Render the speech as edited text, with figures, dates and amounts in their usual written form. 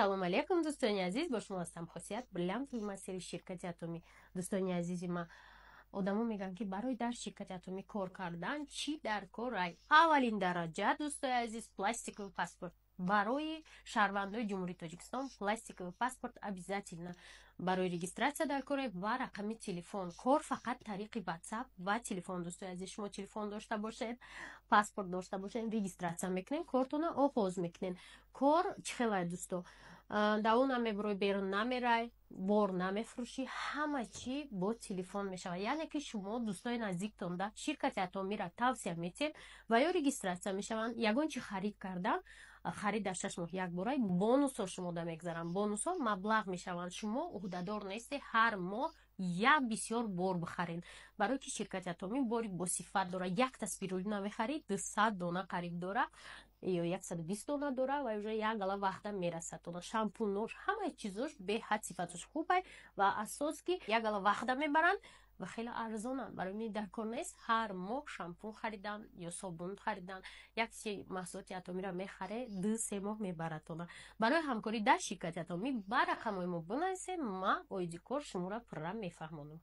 салом алейкум дӯстони азиз, бо шумо ҳастам Хосият Бриллиант ва масири ширкати атомӣ. Дӯстони азизи ман, одамо мегӯянд ки барои дар ширкати атомӣ кор кардан чӣ дар корай? Аввалин дараҷа дӯстони азиз, пластиковый паспорт. Барои шаҳрвандои ҷумҳурии Тоҷикистон пластиковый паспорт обязательно. Барои регистратсия дар корай ва рақами телефон. Кор фақат тариқи WhatsApp ва телефон. Дӯстони азиз, шумо телефон дошта бошед, паспорт дошта бошед, регистратсия мекунед, кортона оғоз мекунед. Кор чӣ хелай дӯсто? Даво намебурой, берун намерай, бор намефурӯшӣ, ҳама чӣ бо телефон мешавад. Яъне ки шумо дӯстони наздиктон дар ширкати атомиро тавсия метиҳед ва ё регистратсия мешаванд. Ягон чӣ харид кардан, харид дар 6 моҳ якбора бонусҳо шумода мегзаранд. Бонусҳо маблағ мешаванд. Шумо уҳдадор нестед ҳар моҳ як бисёр бор бихаред. Барои ки ширкати атомӣ бори босифат дорад. Якта спирулина мехарид 200 дона қариб дорад ё 120 дона дора ва уже як гала вахта мерасад. Шампунош, ҳамаи чизош беҳад сифатош хубай ва асос ки як гала вахта мебаранд ва хеле арзонанд. Барои ми дар кор нест ҳар моҳ шампун харидан ё собун харидан, як чи маҳсулоти атомиро мехаре 2-3 моҳ мебаратона. Барои ҳамкорӣ дар ширкати атомӣ ба рақамҳои мо бинависед, ман оиди кор шуморо пурра мефаҳмонам.